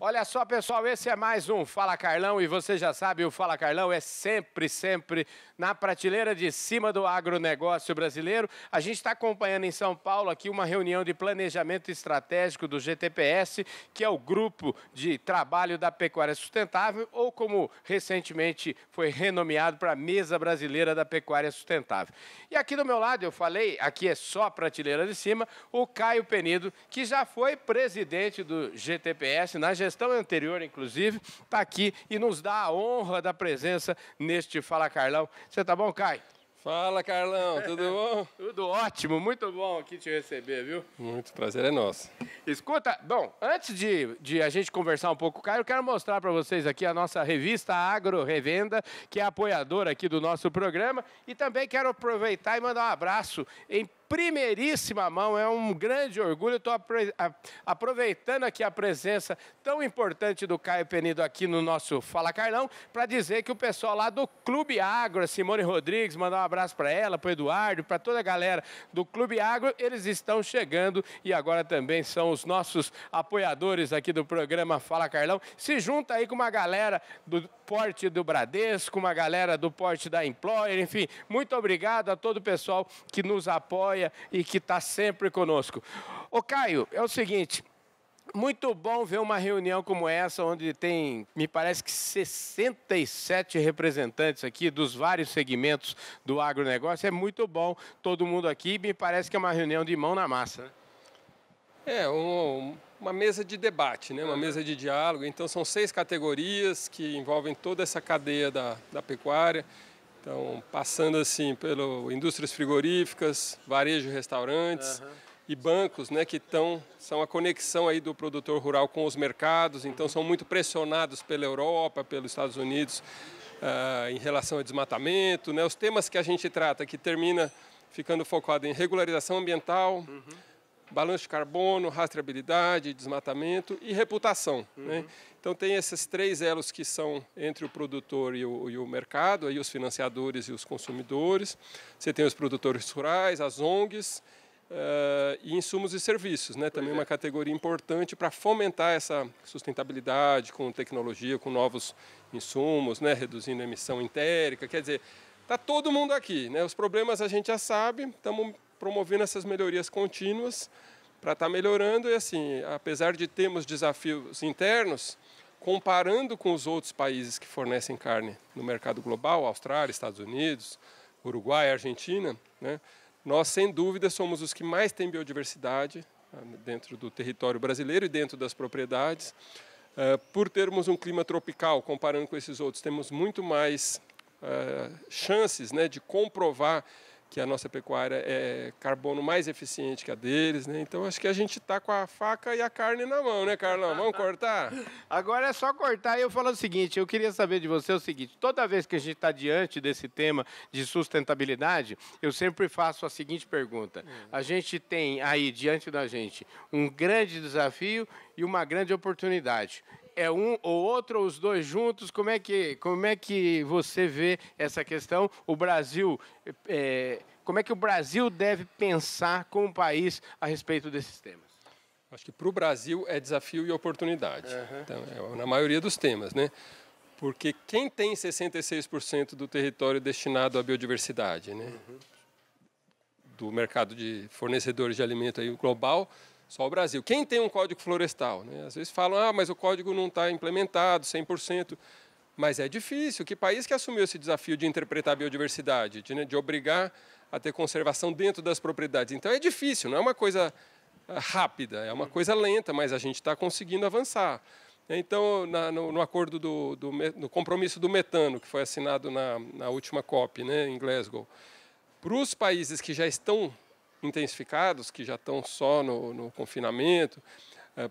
Olha só, pessoal, esse é mais um Fala Carlão e você já sabe, o Fala Carlão é sempre na prateleira de cima do agronegócio brasileiro. A gente está acompanhando em São Paulo aqui uma reunião de planejamento estratégico do GTPS, que é o Grupo de Trabalho da Pecuária Sustentável, ou como recentemente foi renomeado para a Mesa Brasileira da Pecuária Sustentável. E aqui do meu lado, eu falei, aqui é só a prateleira de cima, o Caio Penido, que já foi presidente do GTPS na gestão anterior, inclusive, está aqui e nos dá a honra da presença neste Fala Carlão. Você tá bom, Caio? Fala, Carlão, tudo bom? Tudo ótimo, muito bom aqui te receber, viu? Muito prazer é nosso. Escuta, bom, antes de a gente conversar um pouco com o Caio, eu quero mostrar para vocês aqui a nossa revista Agro Revenda, que é apoiadora aqui do nosso programa, e também quero aproveitar e mandar um abraço em primeiríssima mão, é um grande orgulho, estou aproveitando aqui a presença tão importante do Caio Penido aqui no nosso Fala Carlão, para dizer que o pessoal lá do Clube Agro, a Simone Rodrigues, mandar um abraço para ela, para o Eduardo, para toda a galera do Clube Agro, eles estão chegando e agora também são os nossos apoiadores aqui do programa Fala Carlão, se junta aí com uma galera do porte do Bradesco, uma galera do porte da Employer, enfim, muito obrigado a todo o pessoal que nos apoia e que está sempre conosco. Ô Caio, é o seguinte, muito bom ver uma reunião como essa, onde tem, me parece que 67 representantes aqui dos vários segmentos do agronegócio, é muito bom todo mundo aqui, me parece que é uma reunião de mão na massa, né? Uma mesa de debate, né? Uma mesa de diálogo, então são 6 categorias que envolvem toda essa cadeia da pecuária. Então, passando assim pelo indústrias frigoríficas, varejo, restaurantes e bancos, né, que são a conexão aí do produtor rural com os mercados, então são muito pressionados pela Europa, pelos Estados Unidos em relação ao desmatamento, né, os temas que a gente trata, que termina ficando focado em regularização ambiental, balanço de carbono, rastreabilidade, desmatamento e reputação, né? Então tem esses 3 elos que são entre o produtor e o mercado, aí os financiadores e os consumidores. Você tem os produtores rurais, as ONGs e insumos e serviços, né? Também uma categoria importante para fomentar essa sustentabilidade com tecnologia, com novos insumos, né? Reduzindo a emissão entérica. Quer dizer, está todo mundo aqui, né? Os problemas a gente já sabe, estamos promovendo essas melhorias contínuas para estar melhorando e assim, apesar de termos desafios internos, comparando com os outros países que fornecem carne no mercado global, Austrália, Estados Unidos, Uruguai, Argentina, né, nós sem dúvida somos os que mais têm biodiversidade dentro do território brasileiro e dentro das propriedades. Por termos um clima tropical, comparando com esses outros, temos muito mais chances, né, de comprovar que a nossa pecuária é carbono mais eficiente que a deles, né? Então acho que a gente está com a faca e a carne na mão, né, Carlão? Vamos cortar? Agora é só cortar. E eu falo o seguinte, eu queria saber de você o seguinte, toda vez que a gente está diante desse tema de sustentabilidade, eu sempre faço a seguinte pergunta. A gente tem aí diante da gente um grande desafio e uma grande oportunidade. É um ou outro, ou os dois juntos? Como é que você vê essa questão? O Brasil, como é que o Brasil deve pensar como país a respeito desses temas? Acho que para o Brasil é desafio e oportunidade. Então, na maioria dos temas, né? Porque quem tem 66% do território destinado à biodiversidade, né? Do mercado de fornecedores de alimento aí global, só o Brasil. Quem tem um código florestal, né? Às vezes falam, mas o código não está implementado 100%. Mas é difícil. Que país que assumiu esse desafio de interpretar a biodiversidade, de obrigar a ter conservação dentro das propriedades? Então é difícil, não é uma coisa rápida, é uma coisa lenta, mas a gente está conseguindo avançar. Então, no acordo no compromisso do metano, que foi assinado na última COP, né, em Glasgow, para os países que já estão intensificados, que já estão só no confinamento,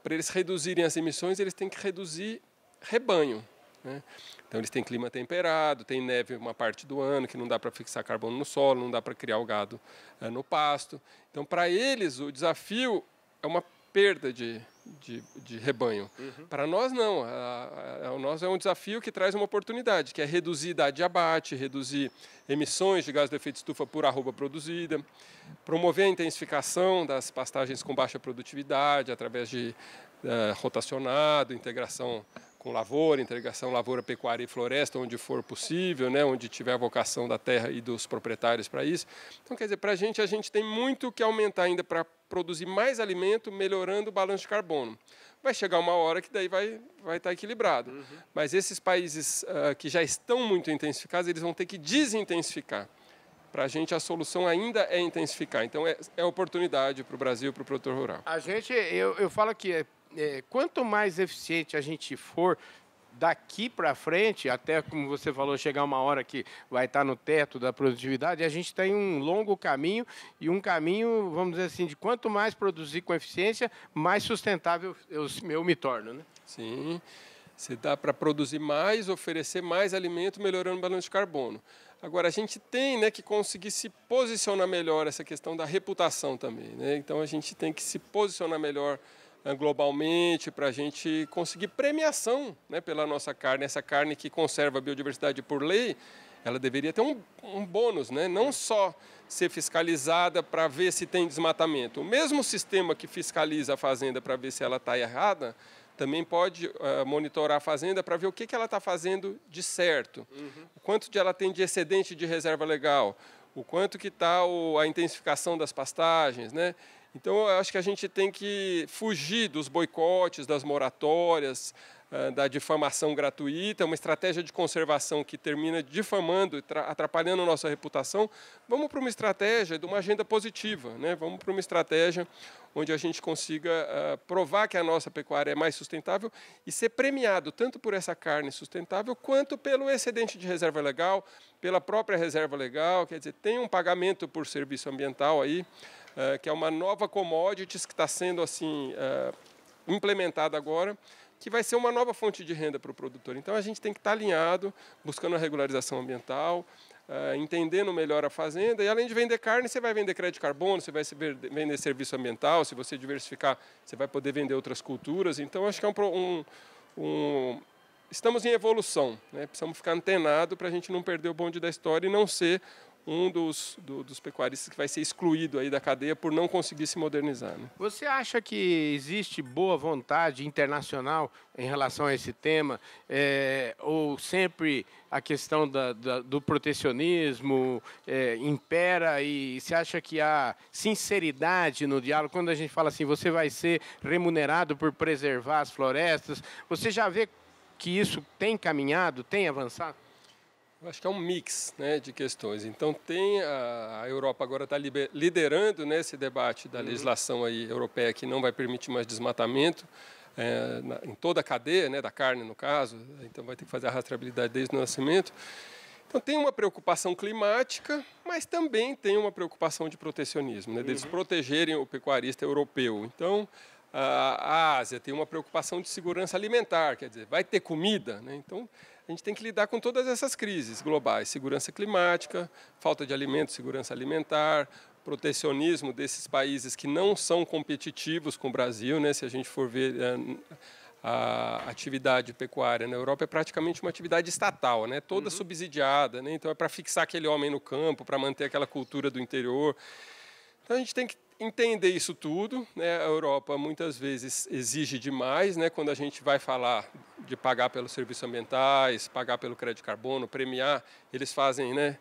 para eles reduzirem as emissões, eles têm que reduzir rebanho, né? Então eles têm clima temperado, tem neve uma parte do ano, que não dá para fixar carbono no solo, não dá para criar o gado no pasto. Então para eles o desafio é uma perda de de rebanho. Para nós, não. Nós é um desafio que traz uma oportunidade, que é reduzir idade de abate, reduzir emissões de gás de efeito de estufa por arroba produzida, promover a intensificação das pastagens com baixa produtividade através de rotacionado, integração com lavoura, integração lavoura, pecuária e floresta, onde for possível, né, onde tiver a vocação da terra e dos proprietários para isso. Então, quer dizer, para a gente tem muito que aumentar ainda para produzir mais alimento, melhorando o balanço de carbono. Vai chegar uma hora que daí vai estar equilibrado. Mas esses países que já estão muito intensificados, eles vão ter que desintensificar. Para a gente, a solução ainda é intensificar. Então, é oportunidade para o Brasil, para o produtor rural. Eu falo que quanto mais eficiente a gente for daqui para frente, até como você falou, chegar uma hora que vai estar no teto da produtividade, a gente tem um longo caminho e um caminho, vamos dizer assim, de quanto mais produzir com eficiência, mais sustentável eu me torno, né? Sim, se dá para produzir mais, oferecer mais alimento, melhorando o balanço de carbono. Agora, a gente tem, né, que conseguir se posicionar melhor, essa questão da reputação também, né? Então, a gente tem que se posicionar melhor globalmente para a gente conseguir premiação, né, pela nossa carne. Essa carne que conserva a biodiversidade por lei, ela deveria ter um bônus, né? Não só ser fiscalizada para ver se tem desmatamento. O mesmo sistema que fiscaliza a fazenda para ver se ela está errada, também pode monitorar a fazenda para ver o que ela está fazendo de certo, o quanto ela tem de excedente de reserva legal, o quanto que está a intensificação das pastagens, né? Então, eu acho que a gente tem que fugir dos boicotes, das moratórias, da difamação gratuita, uma estratégia de conservação que termina difamando, atrapalhando a nossa reputação. Vamos para uma estratégia de uma agenda positiva, né? Vamos para uma estratégia onde a gente consiga provar que a nossa pecuária é mais sustentável e ser premiado tanto por essa carne sustentável quanto pelo excedente de reserva legal, pela própria reserva legal. Quer dizer, tem um pagamento por serviço ambiental aí, que é uma nova commodities que está sendo assim implementada agora, que vai ser uma nova fonte de renda para o produtor. Então, a gente tem que estar alinhado, buscando a regularização ambiental, entendendo melhor a fazenda. E, além de vender carne, você vai vender crédito de carbono, você vai vender serviço ambiental. Se você diversificar, você vai poder vender outras culturas. Então, acho que estamos em evolução, né? Precisamos ficar antenados para a gente não perder o bonde da história e não ser um dos pecuaristas que vai ser excluído aí da cadeia por não conseguir se modernizar, né? Você acha que existe boa vontade internacional em relação a esse tema? Ou sempre a questão do protecionismo impera e você acha que há sinceridade no diálogo? Quando a gente fala assim, você vai ser remunerado por preservar as florestas, você já vê que isso tem caminhado, tem avançado? Eu acho que é um mix, né, de questões. Então, a Europa agora está liderando nesse debate da legislação aí europeia que não vai permitir mais desmatamento em toda a cadeia, né, da carne, no caso. Então, vai ter que fazer a rastreabilidade desde o nascimento. Então, tem uma preocupação climática, mas também tem uma preocupação de protecionismo, né, deles protegerem o pecuarista europeu. Então, a Ásia tem uma preocupação de segurança alimentar, quer dizer, vai ter comida, né? Então, a gente tem que lidar com todas essas crises globais, segurança climática, falta de alimentos, segurança alimentar, protecionismo desses países que não são competitivos com o Brasil, né? Se a gente for ver a atividade pecuária na Europa é praticamente uma atividade estatal, né? Toda subsidiada, né? Então é para fixar aquele homem no campo, para manter aquela cultura do interior. Então a gente tem que entender isso tudo, né? A Europa muitas vezes exige demais, né? Quando a gente vai falar de pagar pelos serviços ambientais, pagar pelo crédito de carbono, premiar, eles fazem, né?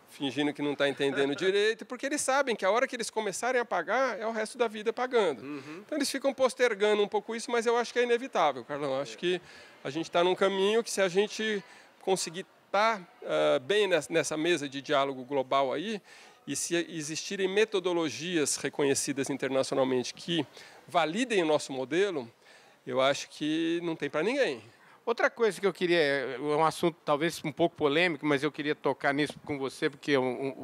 Fingindo que não está entendendo direito, porque eles sabem que a hora que eles começarem a pagar é o resto da vida pagando. Então eles ficam postergando um pouco isso, mas eu acho que é inevitável, Carlão. Eu acho que a gente está num caminho que, se a gente conseguir estar bem nessa mesa de diálogo global aí, e se existirem metodologias reconhecidas internacionalmente que validem o nosso modelo, eu acho que não tem para ninguém. Outra coisa que eu queria, é um assunto talvez um pouco polêmico, mas eu queria tocar nisso com você, porque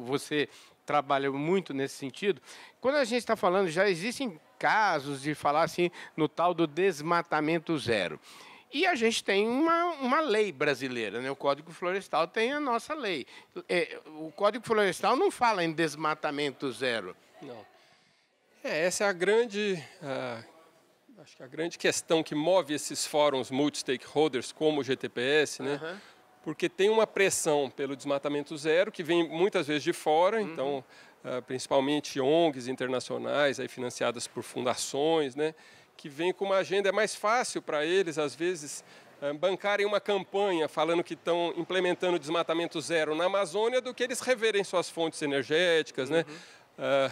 você trabalha muito nesse sentido. Quando a gente está falando, já existem casos de falar assim no tal do desmatamento zero. E a gente tem uma lei brasileira, né? O Código Florestal tem a nossa lei. O Código Florestal não fala em desmatamento zero. Não. Essa é a Acho que a grande questão que move esses fóruns multi-stakeholders, como o GTPS, né? Porque tem uma pressão pelo desmatamento zero, que vem muitas vezes de fora, então, principalmente ONGs internacionais, aí, financiadas por fundações, né? Que vem com uma agenda, é mais fácil para eles, às vezes, bancarem uma campanha falando que estão implementando desmatamento zero na Amazônia do que eles reverem suas fontes energéticas, né?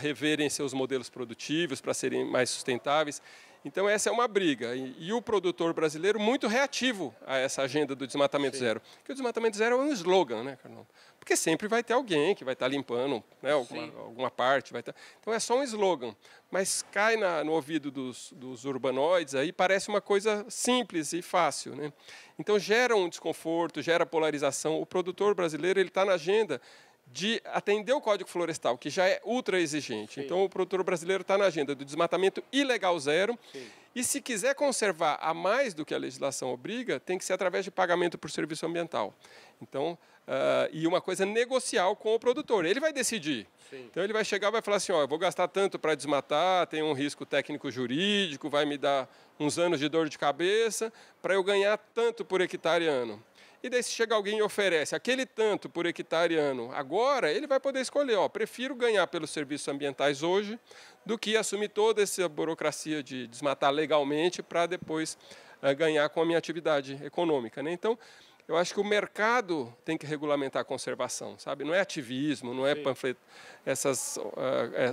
Reverem seus modelos produtivos para serem mais sustentáveis. Então, essa é uma briga. E o produtor brasileiro muito reativo a essa agenda do desmatamento zero. Porque o desmatamento zero é um slogan, né, Carlão? Porque sempre vai ter alguém que vai estar limpando, né, alguma parte. Então, é só um slogan. Mas cai no ouvido dos urbanoides, aí parece uma coisa simples e fácil, né? Então, gera um desconforto, gera polarização. O produtor brasileiro está na agenda de atender o Código Florestal, que já é ultra exigente. Sim. Então, o produtor brasileiro está na agenda do desmatamento ilegal zero. Sim. E, se quiser conservar a mais do que a legislação obriga, tem que ser através de pagamento por serviço ambiental. Então, e uma coisa negocial com o produtor. Ele vai decidir. Sim. Então, ele vai chegar e vai falar assim, ó, eu vou gastar tanto para desmatar, tem um risco técnico-jurídico, vai me dar uns anos de dor de cabeça, para eu ganhar tanto por hectare ano. E daí, se chega alguém e oferece aquele tanto por hectare ano, agora ele vai poder escolher, ó, prefiro ganhar pelos serviços ambientais hoje do que assumir toda essa burocracia de desmatar legalmente para depois ganhar com a minha atividade econômica, né? Então, eu acho que o mercado tem que regulamentar a conservação, sabe? Não é ativismo, não é panfleto,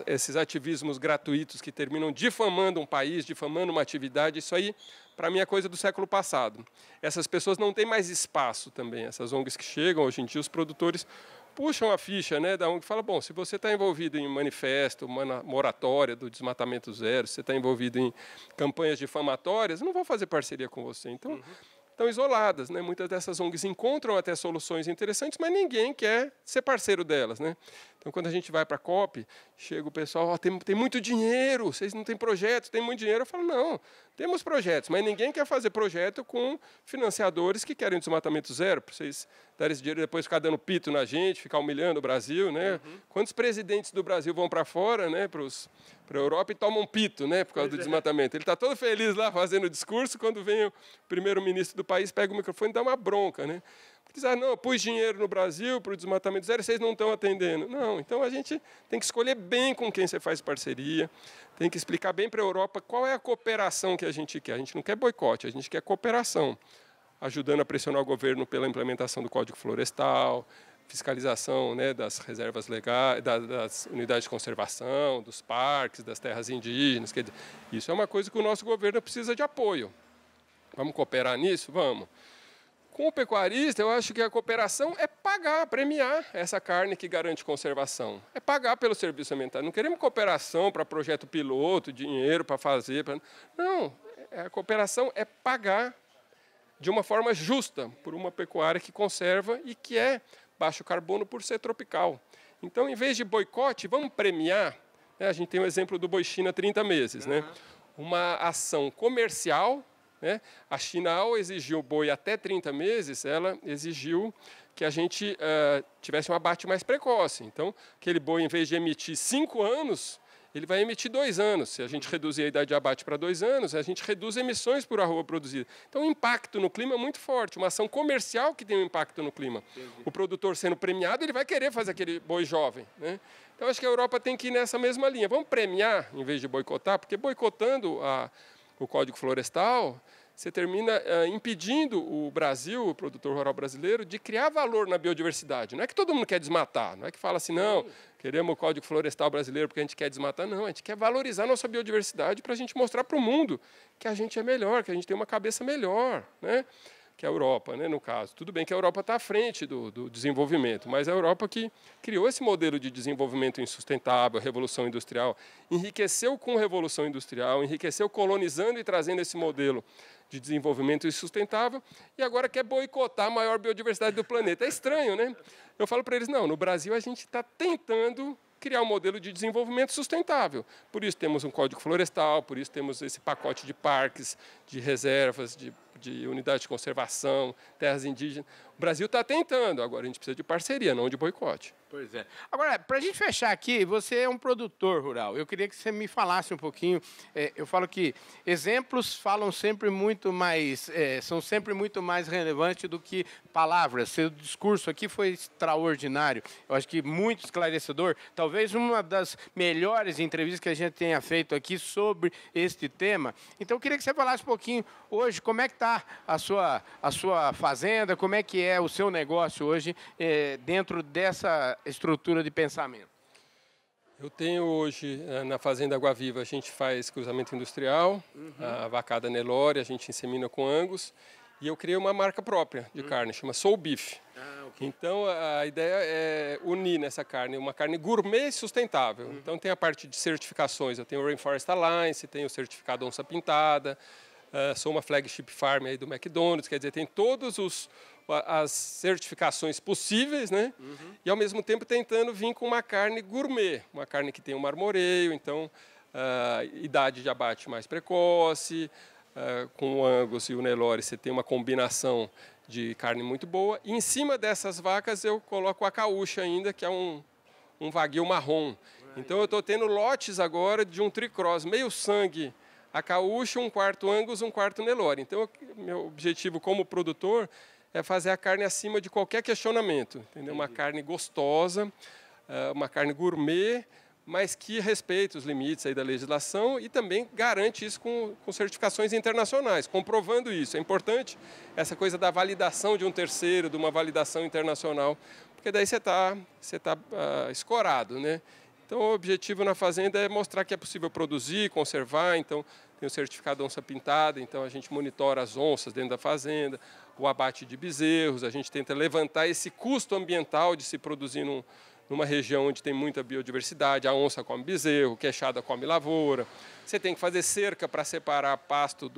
esses ativismos gratuitos que terminam difamando um país, difamando uma atividade, isso aí, para mim, é coisa do século passado. Essas pessoas não têm mais espaço também, essas ONGs que chegam, hoje em dia, os produtores puxam a ficha, né, da ONG e falam, bom, se você está envolvido em manifesto, uma moratória do desmatamento zero, se você está envolvido em campanhas difamatórias, não vou fazer parceria com você. Então, estão isoladas, né? Muitas dessas ONGs encontram até soluções interessantes, mas ninguém quer ser parceiro delas, né? Então, quando a gente vai para a COP, chega o pessoal, oh, tem muito dinheiro, vocês não têm projetos, tem muito dinheiro. Eu falo, não, temos projetos, mas ninguém quer fazer projeto com financiadores que querem desmatamento zero, para vocês darem esse dinheiro e depois ficar dando pito na gente, ficar humilhando o Brasil, né? Quantos presidentes do Brasil vão para fora, né, para a Europa e tomam pito, né, por causa do desmatamento? Ele está todo feliz lá fazendo discurso, quando vem o primeiro-ministro do país, pega o microfone e dá uma bronca, né? Diz, não, eu pus dinheiro no Brasil para o desmatamento zero, vocês não estão atendendo. Não, então a gente tem que escolher bem com quem você faz parceria, tem que explicar bem para a Europa qual é a cooperação que a gente quer. A gente não quer boicote, a gente quer cooperação, ajudando a pressionar o governo pela implementação do Código Florestal, fiscalização, né, das reservas legais, das unidades de conservação, dos parques, das terras indígenas. Quer dizer, isso é uma coisa que o nosso governo precisa de apoio. Vamos cooperar nisso? Vamos. Com o pecuarista, eu acho que a cooperação é pagar, premiar essa carne que garante conservação. É pagar pelo serviço ambiental. Não queremos cooperação para projeto piloto, dinheiro para fazer. Não, a cooperação é pagar de uma forma justa por uma pecuária que conserva e que é baixo carbono por ser tropical. Então, em vez de boicote, vamos premiar. Né? A gente tem o exemplo do Boi China 30 meses. Né? Uma ação comercial. Né? A China, ao exigir o boi até 30 meses, ela exigiu que a gente tivesse um abate mais precoce. Então, aquele boi, em vez de emitir 5 anos, ele vai emitir 2 anos. Se a gente reduzir a idade de abate para 2 anos, a gente reduz emissões por arroba produzida. Então, o impacto no clima é muito forte. Uma ação comercial que tem um impacto no clima. Entendi. O produtor sendo premiado, ele vai querer fazer aquele boi jovem. Né? Então, acho que a Europa tem que ir nessa mesma linha. Vamos premiar, em vez de boicotar, porque boicotando o Código Florestal, você termina impedindo o Brasil, o produtor rural brasileiro, de criar valor na biodiversidade. Não é que todo mundo quer desmatar, não é que fala assim, não, queremos o Código Florestal brasileiro porque a gente quer desmatar. Não, a gente quer valorizar a nossa biodiversidade para a gente mostrar para o mundo que a gente é melhor, que a gente tem uma cabeça melhor, né? Que a Europa, né, no caso. Tudo bem que a Europa está à frente do desenvolvimento, mas a Europa que criou esse modelo de desenvolvimento insustentável, revolução industrial, enriqueceu com revolução industrial, enriqueceu colonizando e trazendo esse modelo de desenvolvimento insustentável e agora quer boicotar a maior biodiversidade do planeta. É estranho, né? Eu falo para eles, não, no Brasil a gente está tentando criar um modelo de desenvolvimento sustentável. Por isso temos um Código Florestal, por isso temos esse pacote de parques, de reservas, de unidade de conservação, terras indígenas. O Brasil está tentando, agora a gente precisa de parceria, não de boicote. Pois é. Agora, para a gente fechar aqui, você é um produtor rural. Eu queria que você me falasse um pouquinho. Eu falo que exemplos falam sempre muito mais, são sempre muito mais relevantes do que palavras. Seu discurso aqui foi extraordinário. Eu acho que muito esclarecedor. Talvez uma das melhores entrevistas que a gente tenha feito aqui sobre este tema. Então, eu queria que você falasse um pouquinho hoje como é que está a sua fazenda, como é que é o seu negócio hoje dentro dessa estrutura de pensamento. Eu tenho hoje, na Fazenda Água Viva, a gente faz cruzamento industrial, a vacada Nelore, a gente insemina com Angus, e eu criei uma marca própria de carne, chama Soul Beef. Okay. Então, a ideia é unir nessa carne uma carne gourmet e sustentável. Então, tem a parte de certificações, eu tenho o Rainforest Alliance, tenho o certificado Onça Pintada, sou uma flagship farm aí do McDonald's, quer dizer, tem todos as certificações possíveis, né? E ao mesmo tempo tentando vir com uma carne gourmet, uma carne que tem um marmoreio, então idade de abate mais precoce, com o Angus e o Nelore você tem uma combinação de carne muito boa. E em cima dessas vacas eu coloco a caúcha ainda, que é um vaguio marrom. Então eu estou tendo lotes agora de um tricross, meio sangue a caúcha, um quarto Angus, um quarto Nelore. Então meu objetivo como produtor é fazer a carne acima de qualquer questionamento, entendeu? Uma carne gostosa, uma carne gourmet, mas que respeita os limites aí da legislação e também garante isso com certificações internacionais, comprovando isso. É importante essa coisa da validação de um terceiro, de uma validação internacional, porque daí você está escorado, né? Então, o objetivo na fazenda é mostrar que é possível produzir, conservar. Então, tem o certificado Onça Pintada, então a gente monitora as onças dentro da fazenda, o abate de bezerros, a gente tenta levantar esse custo ambiental de se produzir numa região onde tem muita biodiversidade. A onça come bezerro, o queixada come lavoura. Você tem que fazer cerca para separar pasto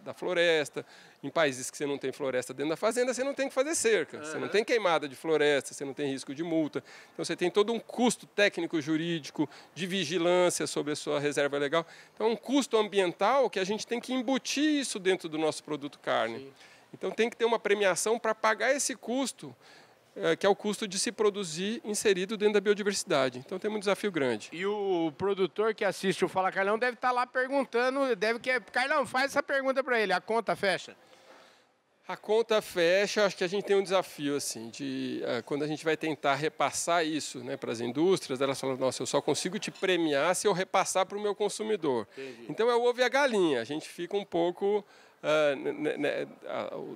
da floresta. Em países que você não tem floresta dentro da fazenda, você não tem que fazer cerca. Você não tem queimada de floresta, você não tem risco de multa. Então, você tem todo um custo técnico-jurídico de vigilância sobre a sua reserva legal. Então, é um custo ambiental que a gente tem que embutir isso dentro do nosso produto carne. Sim. Então, tem que ter uma premiação para pagar esse custo, que é o custo de se produzir inserido dentro da biodiversidade. Então, tem um desafio grande. E o produtor que assiste o Fala Carlão deve estar lá perguntando, Carlão, faz essa pergunta para ele, a conta fecha? A conta fecha, acho que a gente tem um desafio, assim, quando a gente vai tentar repassar isso, né, para as indústrias, elas falam, nossa, eu só consigo te premiar se eu repassar para o meu consumidor. Entendi. Então, é o ovo e a galinha, a gente fica um pouco...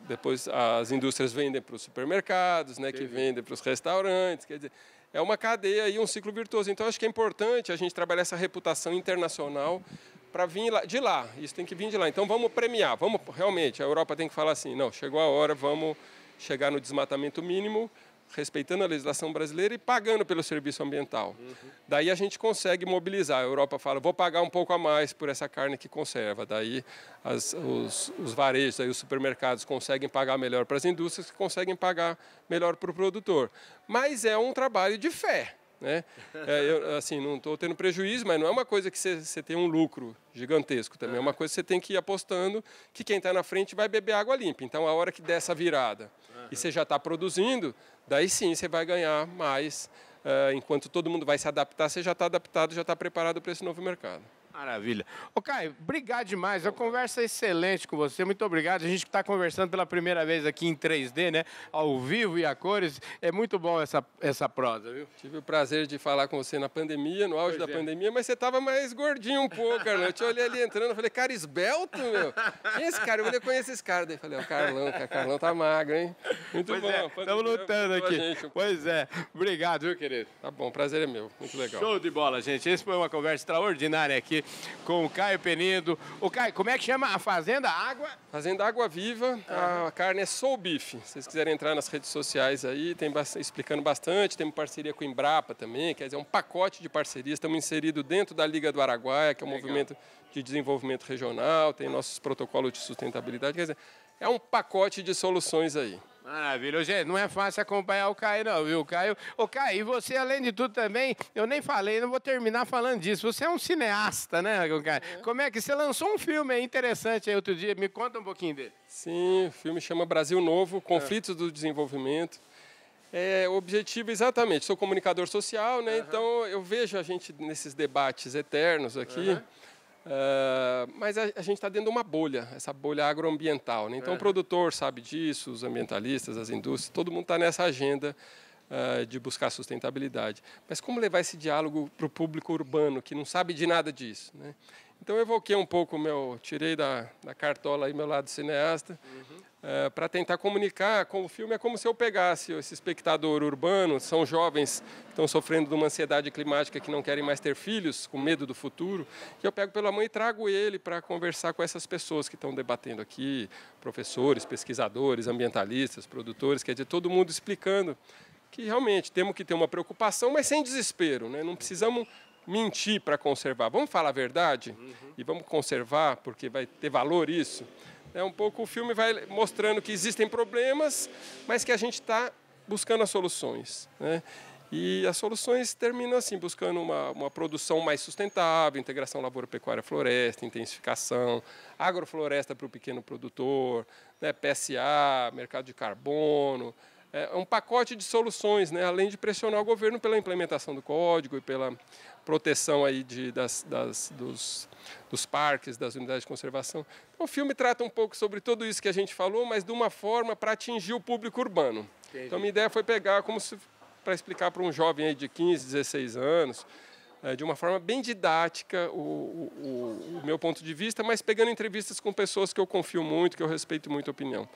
depois as indústrias vendem para os supermercados, né, que vendem para os restaurantes, quer dizer, é uma cadeia e um ciclo virtuoso. Então, acho que é importante a gente trabalhar essa reputação internacional para vir de lá, isso tem que vir de lá. Então, vamos premiar, realmente, a Europa tem que falar assim, não, chegou a hora, vamos chegar no desmatamento mínimo, respeitando a legislação brasileira e pagando pelo serviço ambiental. Daí a gente consegue mobilizar. A Europa fala, vou pagar um pouco a mais por essa carne que conserva. Daí os varejos, aí os supermercados conseguem pagar melhor para as indústrias, que conseguem pagar melhor para o produtor. Mas é um trabalho de fé, né? Eu, assim, não estou tendo prejuízo, mas não é uma coisa que você tem um lucro gigantesco também. É uma coisa que você tem que ir apostando que quem está na frente vai beber água limpa. Então, a hora que der essa virada e você já está produzindo, daí sim você vai ganhar mais. Enquanto todo mundo vai se adaptar, você já está adaptado, já está preparado para esse novo mercado. Maravilha. Ô, Caio, obrigado demais. A conversa é excelente com você. Muito obrigado. A gente está conversando pela primeira vez aqui em 3D, né? Ao vivo e a cores. É muito bom essa prosa, viu? Tive o prazer de falar com você na pandemia, no auge da pandemia, mas você estava mais gordinho um pouco, Carlão. Eu te olhei ali entrando, eu falei, cara, esbelto, meu. Quem é esse cara? Eu conheço esse cara. Daí falei, o Carlão tá magro, hein? Muito bom. Estamos lutando aqui. Pois é. Obrigado, viu, querido? Tá bom, prazer é meu. Muito legal. Show de bola, gente. Esse foi uma conversa extraordinária aqui com o Caio Penido. O Caio, como é que chama a Fazenda Água? Fazenda Água Viva, a carne é Soul Beef. Se vocês quiserem entrar nas redes sociais aí, tem explicando bastante, temos parceria com o Embrapa também, quer dizer, um pacote de parcerias, estamos inseridos dentro da Liga do Araguaia, que é um movimento de desenvolvimento regional, tem nossos protocolos de sustentabilidade, quer dizer, é um pacote de soluções aí. Maravilha. Gente, não é fácil acompanhar o Caio não, viu, Caio? Ô, Caio, e você, além de tudo também, eu nem falei, não vou terminar falando disso, você é um cineasta, né, Caio? Como é que você lançou um filme interessante aí outro dia, me conta um pouquinho dele. Sim, o filme chama Brasil Novo, Conflitos do Desenvolvimento. O objetivo, exatamente, sou comunicador social, né? Então eu vejo a gente nesses debates eternos aqui, mas a gente está dentro de uma bolha, essa bolha agroambiental, né? Então o produtor sabe disso, os ambientalistas, as indústrias, todo mundo está nessa agenda de buscar sustentabilidade. Mas como levar esse diálogo para o público urbano, que não sabe de nada disso, né? Então eu evoquei um pouco, tirei da cartola aí meu lado cineasta, para tentar comunicar com o filme. É como se eu pegasse esse espectador urbano, são jovens que estão sofrendo de uma ansiedade climática, que não querem mais ter filhos, com medo do futuro, e eu pego pela mão e trago ele para conversar com essas pessoas que estão debatendo aqui, professores, pesquisadores, ambientalistas, produtores, quer dizer, todo mundo explicando que realmente temos que ter uma preocupação, mas sem desespero, né? Não precisamos mentir para conservar. Vamos falar a verdade e vamos conservar, porque vai ter valor isso. Um pouco o filme vai mostrando que existem problemas, mas que a gente está buscando as soluções, né? E as soluções terminam assim, buscando uma produção mais sustentável, integração lavoura-pecuária-floresta, intensificação, agrofloresta para o pequeno produtor, né? PSA, mercado de carbono. É um pacote de soluções, né? Além de pressionar o governo pela implementação do código e pela proteção aí dos parques, das unidades de conservação. Então, o filme trata um pouco sobre tudo isso que a gente falou, mas de uma forma para atingir o público urbano. Entendi. Então, a minha ideia foi pegar para explicar para um jovem aí de 15, 16 anos, de uma forma bem didática o meu ponto de vista, mas pegando entrevistas com pessoas que eu confio muito, que eu respeito muito a opinião.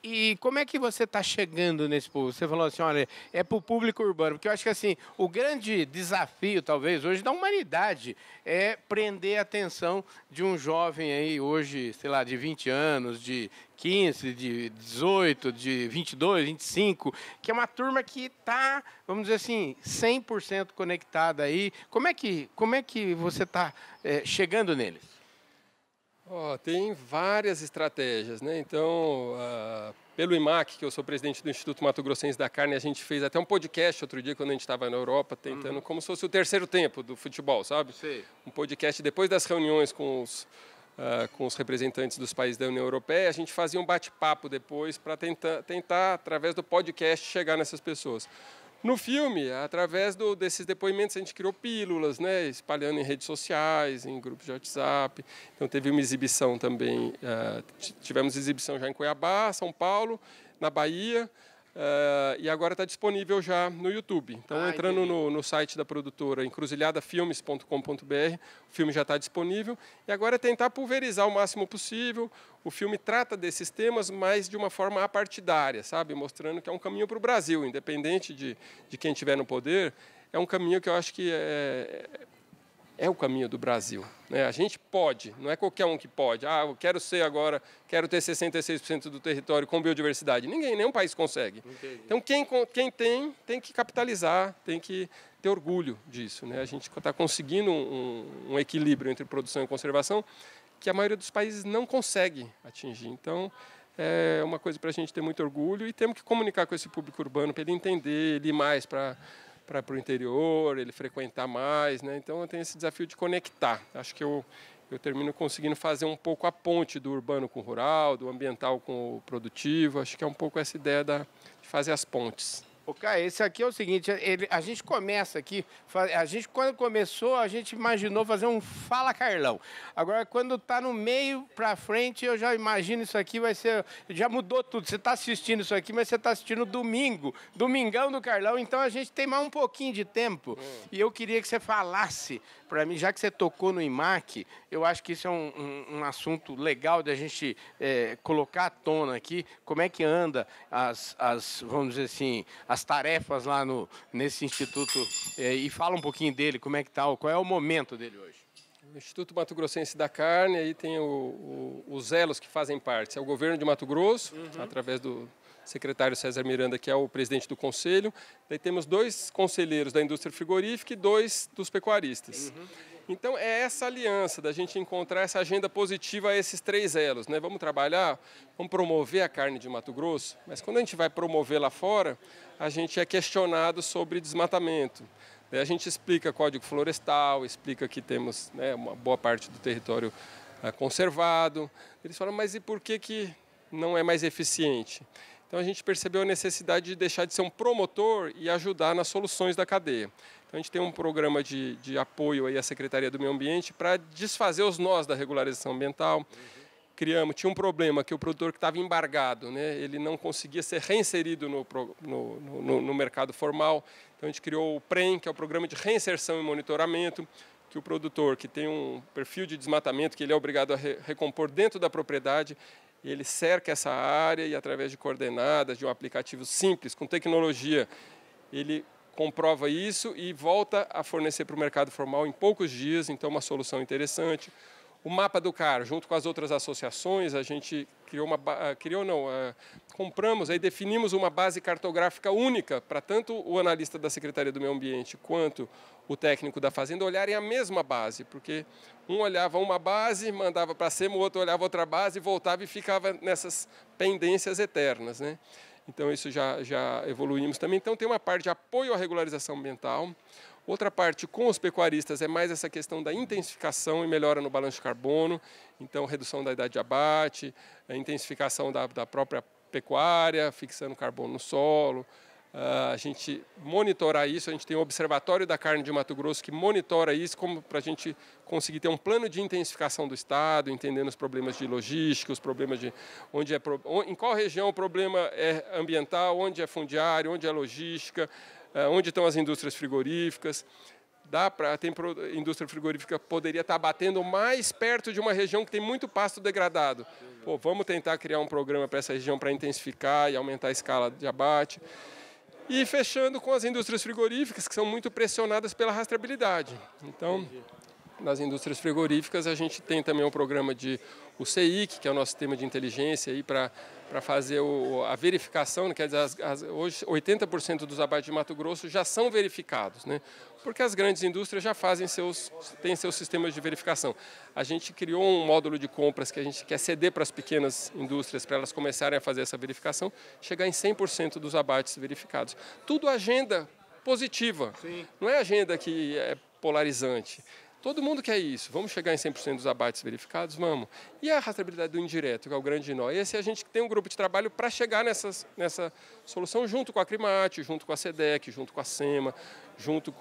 E como é que você está chegando nesse público? Você falou assim, olha, é para o público urbano, porque eu acho que assim, o grande desafio, talvez, hoje da humanidade é prender a atenção de um jovem aí hoje, sei lá, de 20 anos, de 15, de 18, de 22, 25, que é uma turma que está, vamos dizer assim, 100% conectada aí. Como é que você está chegando neles? Tem várias estratégias, né? Então, pelo IMAC, que eu sou presidente do Instituto Mato Grossense da Carne, a gente fez até um podcast outro dia, quando a gente estava na Europa, tentando, como se fosse o terceiro tempo do futebol, sabe? Sim. Um podcast depois das reuniões com os representantes dos países da União Europeia, a gente fazia um bate-papo depois para tentar, através do podcast, chegar nessas pessoas. No filme, através desses depoimentos, a gente criou pílulas, né, espalhando em redes sociais, em grupos de WhatsApp. Então, teve uma exibição também, tivemos exibição já em Cuiabá, São Paulo, na Bahia, e agora está disponível já no YouTube. Então, entrando no site da produtora, encruzilhadafilmes.com.br, o filme já está disponível. E agora é tentar pulverizar o máximo possível. O filme trata desses temas, mas de uma forma apartidária, sabe? Mostrando que é um caminho para o Brasil, independente de quem estiver no poder. É um caminho que eu acho que é o caminho do Brasil, né? A gente pode, não é qualquer um que pode. Eu quero quero ter 66% do território com biodiversidade. Nenhum país consegue. Entendi. Então, quem tem que capitalizar, tem que ter orgulho disso, né? A gente está conseguindo um equilíbrio entre produção e conservação que a maioria dos países não consegue atingir. Então, é uma coisa para a gente ter muito orgulho e temos que comunicar com esse público urbano para ele entender, ele ir mais para o interior, ele frequentar mais, né? Então, eu tenho esse desafio de conectar. Acho que eu termino conseguindo fazer um pouco a ponte do urbano com o rural, do ambiental com o produtivo. Acho que é um pouco essa ideia de fazer as pontes. Caio, esse aqui é o seguinte, a gente começa aqui, quando começou, a gente imaginou fazer um Fala Carlão. Agora, quando está no meio para frente, eu já imagino isso aqui vai ser, já mudou tudo. Você está assistindo isso aqui, mas você está assistindo Domingão do Carlão, então a gente tem mais um pouquinho de tempo. E eu queria que você falasse para mim, já que você tocou no IMAC, eu acho que isso é um assunto legal de a gente colocar à tona aqui, como é que anda vamos dizer assim, as tarefas lá nesse instituto, e fala um pouquinho dele, como é que tá, qual é o momento dele hoje? O Instituto Mato Grossense da Carne, aí tem os elos que fazem parte, é o governo de Mato Grosso, através do secretário César Miranda, que é o presidente do conselho. Daí temos 2 conselheiros da indústria frigorífica e 2 dos pecuaristas. Então, é essa aliança da gente encontrar essa agenda positiva a esses 3 elos, né? Vamos trabalhar, vamos promover a carne de Mato Grosso, mas quando a gente vai promover lá fora, a gente é questionado sobre desmatamento. Daí a gente explica Código Florestal, explica que temos, né, uma boa parte do território conservado. Eles falam, mas e por que não é mais eficiente? Então a gente percebeu a necessidade de deixar de ser um promotor e ajudar nas soluções da cadeia. Então a gente tem um programa de apoio aí à Secretaria do Meio Ambiente para desfazer os nós da regularização ambiental. Tinha um problema que o produtor que estava embargado, né, ele não conseguia ser reinserido no mercado formal. Então a gente criou o PREM, que é o Programa de Reinserção e Monitoramento, que o produtor que tem um perfil de desmatamento que ele é obrigado a recompor dentro da propriedade, ele cerca essa área e através de coordenadas, de um aplicativo simples, com tecnologia, ele comprova isso e volta a fornecer para o mercado formal em poucos dias, então uma solução interessante. O Mapa do CAR, junto com as outras associações, a gente compramos, aí definimos uma base cartográfica única para tanto o analista da Secretaria do Meio Ambiente quanto o técnico da Fazenda olharem a mesma base, porque um olhava uma base, mandava para cima, o outro olhava outra base, voltava e ficava nessas pendências eternas, né? Então isso já evoluímos também. Então tem uma parte de apoio à regularização ambiental. Outra parte com os pecuaristas é mais essa questão da intensificação e melhora no balanço de carbono, então redução da idade de abate, a intensificação da própria pecuária, fixando carbono no solo, a gente monitorar isso, a gente tem o Observatório da Carne de Mato Grosso que monitora isso como para a gente conseguir ter um plano de intensificação do Estado, entendendo os problemas de logística, os problemas de em qual região o problema é ambiental, onde é fundiário, onde é logística, onde estão as indústrias frigoríficas. Indústria frigorífica poderia estar batendo mais perto de uma região que tem muito pasto degradado. Pô, vamos tentar criar um programa para essa região para intensificar e aumentar a escala de abate. E fechando com as indústrias frigoríficas, que são muito pressionadas pela rastreabilidade. Então, nas indústrias frigoríficas, a gente tem também um programa de CEIC, que é o nosso sistema de inteligência aí para fazer a verificação, quer dizer, hoje 80% dos abates de Mato Grosso já são verificados, né? Porque as grandes indústrias já têm seus sistemas de verificação. A gente criou um módulo de compras que a gente quer ceder para as pequenas indústrias para elas começarem a fazer essa verificação, chegar em 100% dos abates verificados. Tudo agenda positiva, Sim. Não é agenda que é polarizante. Todo mundo quer isso. Vamos chegar em 100% dos abates verificados? Vamos. E a rastreabilidade do indireto, que é o grande nó? Esse a gente tem um grupo de trabalho para chegar nessa solução junto com a Crimate, junto com a SEDEC, junto com a SEMA, junto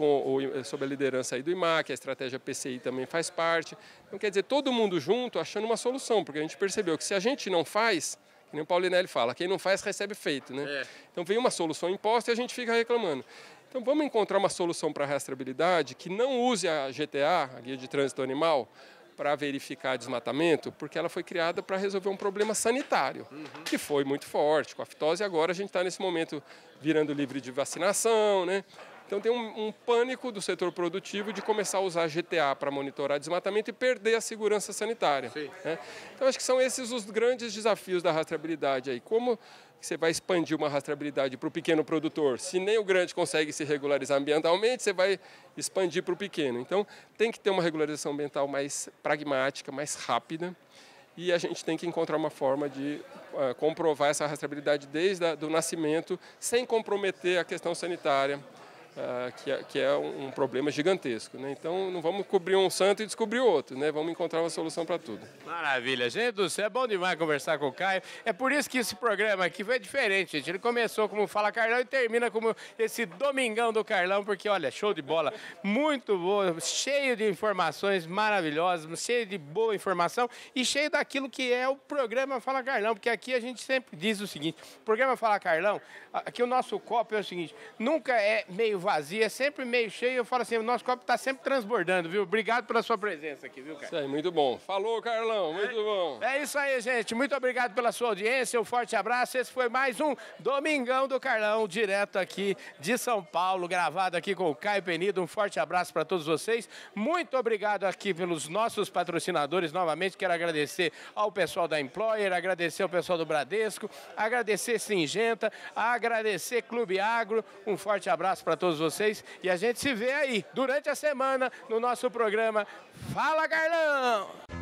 sob a liderança aí do IMAC, a estratégia PCI também faz parte. Então, quer dizer, todo mundo junto achando uma solução, porque a gente percebeu que se a gente não faz, que nem o Paulinelli fala, quem não faz recebe feito, né? Então vem uma solução imposta e a gente fica reclamando. Então vamos encontrar uma solução para a rastreabilidade que não use a GTA, a Guia de Trânsito Animal, para verificar desmatamento, porque ela foi criada para resolver um problema sanitário, que foi muito forte. Com a fitose agora a gente está nesse momento virando livre de vacinação, né? Então tem um pânico do setor produtivo de começar a usar GTA para monitorar desmatamento e perder a segurança sanitária, né? Então acho que são esses os grandes desafios da rastreabilidade aí. Como você vai expandir uma rastreabilidade para o pequeno produtor? Se nem o grande consegue se regularizar ambientalmente, você vai expandir para o pequeno. Então tem que ter uma regularização ambiental mais pragmática, mais rápida. E a gente tem que encontrar uma forma de comprovar essa rastreabilidade desde o nascimento, sem comprometer a questão sanitária, que é um problema gigantesco, né? Então não vamos cobrir um santo e descobrir outro, né? Vamos encontrar uma solução para tudo. Maravilha, gente do céu, é bom demais conversar com o Caio. É por isso que esse programa aqui foi diferente, gente. Ele começou como Fala Carlão e termina como esse Domingão do Carlão, porque olha, show de bola, muito boa, cheio de informações maravilhosas, cheio de boa informação e cheio daquilo que é o programa Fala Carlão, porque aqui a gente sempre diz o seguinte: o programa Fala Carlão, aqui o nosso copo é o seguinte, nunca é meio vazio, é sempre meio cheio. Eu falo assim, o nosso copo está sempre transbordando, viu? Obrigado pela sua presença aqui, viu, cara? Isso aí, muito bom. Falou, Carlão, muito bom. É isso aí, gente. Muito obrigado pela sua audiência, um forte abraço. Esse foi mais um Domingão do Carlão, direto aqui de São Paulo, gravado aqui com o Caio Penido. Um forte abraço para todos vocês. Muito obrigado aqui pelos nossos patrocinadores. Novamente, quero agradecer ao pessoal da Employer, agradecer ao pessoal do Bradesco, agradecer Singenta, agradecer Clube Agro. Um forte abraço para todos todos vocês e a gente se vê aí durante a semana no nosso programa Fala Carlão!